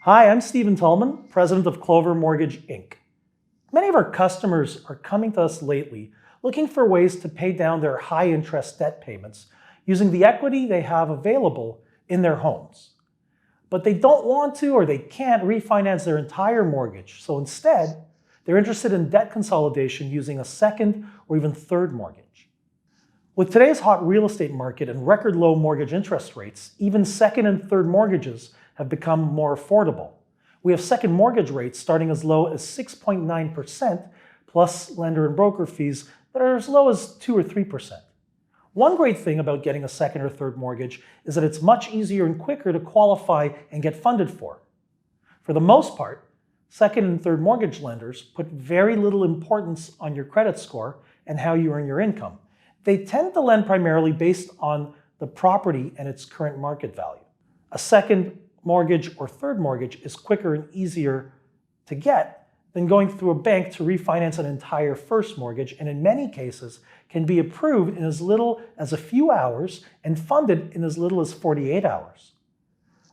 Hi, I'm Stephen Tulman, president of Clover Mortgage Inc. Many of our customers are coming to us lately looking for ways to pay down their high-interest debt payments using the equity they have available in their homes. But they don't want to or they can't refinance their entire mortgage, so instead, they're interested in debt consolidation using a second or even third mortgage. With today's hot real estate market and record low mortgage interest rates, even second and third mortgages have become more affordable. We have second mortgage rates starting as low as 6.9% plus lender and broker fees that are as low as 2 or 3%. One great thing about getting a second or third mortgage is that it's much easier and quicker to qualify and get funded for. For the most part, second and third mortgage lenders put very little importance on your credit score and how you earn your income. They tend to lend primarily based on the property and its current market value. A second mortgage or third mortgage is quicker and easier to get than going through a bank to refinance an entire first mortgage, and in many cases can be approved in as little as a few hours and funded in as little as 48 hours.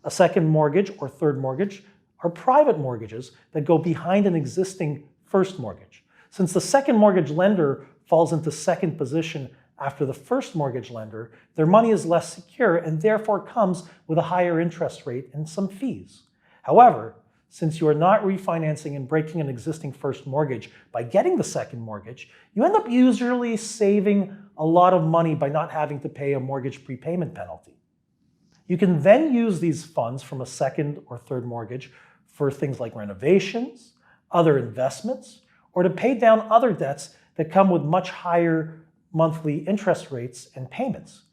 A second mortgage or third mortgage are private mortgages that go behind an existing first mortgage. Since the second mortgage lender falls into second position after the first mortgage lender, their money is less secure and therefore comes with a higher interest rate and some fees. However, since you are not refinancing and breaking an existing first mortgage by getting the second mortgage, you end up usually saving a lot of money by not having to pay a mortgage prepayment penalty. You can then use these funds from a second or third mortgage for things like renovations, other investments, or to pay down other debts that come with much higher monthly interest rates and payments,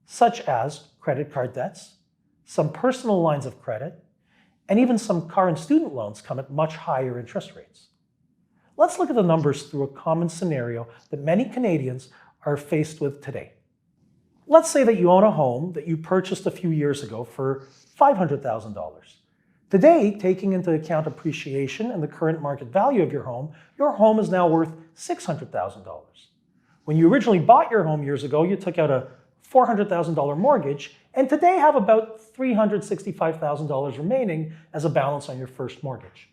such as credit card debts, some personal lines of credit, and even some car and student loans come at much higher interest rates. Let's look at the numbers through a common scenario that many Canadians are faced with today. Let's say that you own a home that you purchased a few years ago for $500,000. Today, taking into account appreciation and the current market value of your home is now worth $600,000. When you originally bought your home years ago, you took out a $400,000 mortgage and today have about $365,000 remaining as a balance on your first mortgage.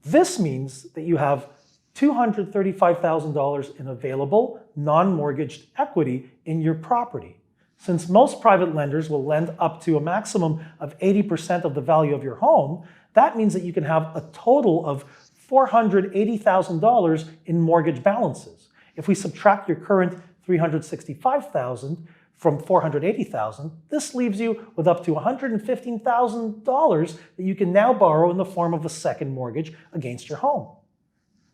This means that you have $235,000 in available non-mortgaged equity in your property. Since most private lenders will lend up to a maximum of 80% of the value of your home, that means that you can have a total of $480,000 in mortgage balances. If we subtract your current $365,000 from $480,000, this leaves you with up to $115,000 that you can now borrow in the form of a second mortgage against your home.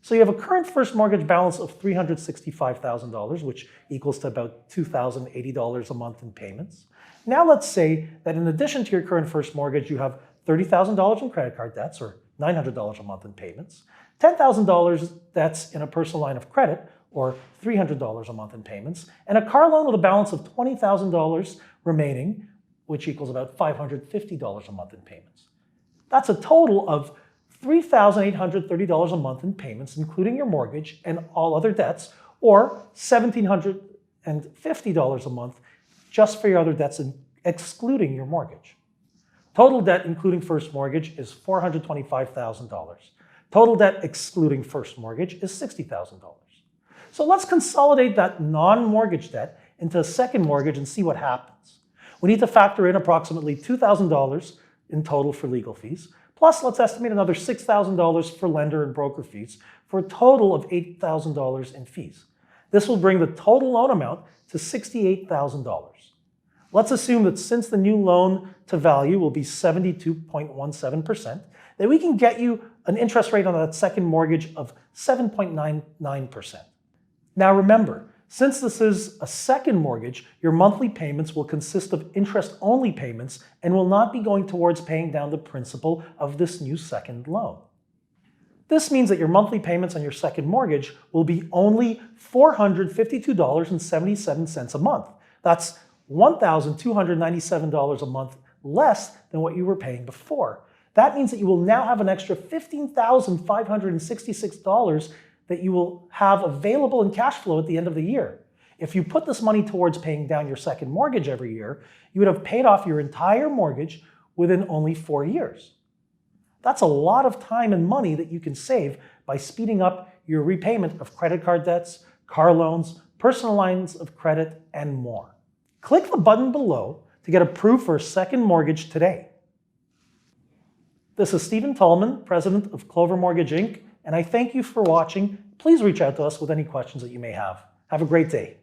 So you have a current first mortgage balance of $365,000, which equals to about $2,080 a month in payments. Now let's say that in addition to your current first mortgage, you have $30,000 in credit card debts, or $900 a month in payments, $10,000 debts in a personal line of credit, or $300 a month in payments, and a car loan with a balance of $20,000 remaining, which equals about $550 a month in payments. That's a total of $3,830 a month in payments, including your mortgage and all other debts, or $1,750 a month just for your other debts, excluding your mortgage. Total debt, including first mortgage, is $425,000. Total debt, excluding first mortgage, is $60,000. So let's consolidate that non-mortgage debt into a second mortgage and see what happens. We need to factor in approximately $2,000 in total for legal fees, plus let's estimate another $6,000 for lender and broker fees, for a total of $8,000 in fees. This will bring the total loan amount to $68,000. Let's assume that since the new loan to value will be 72.17%, that we can get you an interest rate on that second mortgage of 7.99%. Now remember, since this is a second mortgage, your monthly payments will consist of interest-only payments and will not be going towards paying down the principal of this new second loan. This means that your monthly payments on your second mortgage will be only $452.77 a month. That's $1,297 a month less than what you were paying before. That means that you will now have an extra $15,566 that you will have available in cash flow at the end of the year. If you put this money towards paying down your second mortgage every year, you would have paid off your entire mortgage within only 4 years. That's a lot of time and money that you can save by speeding up your repayment of credit card debts, car loans, personal lines of credit, and more. Click the button below to get approved for a second mortgage today. This is Stephen Tulman, president of Clover Mortgage Inc., and I thank you for watching. Please reach out to us with any questions that you may have. Have a great day.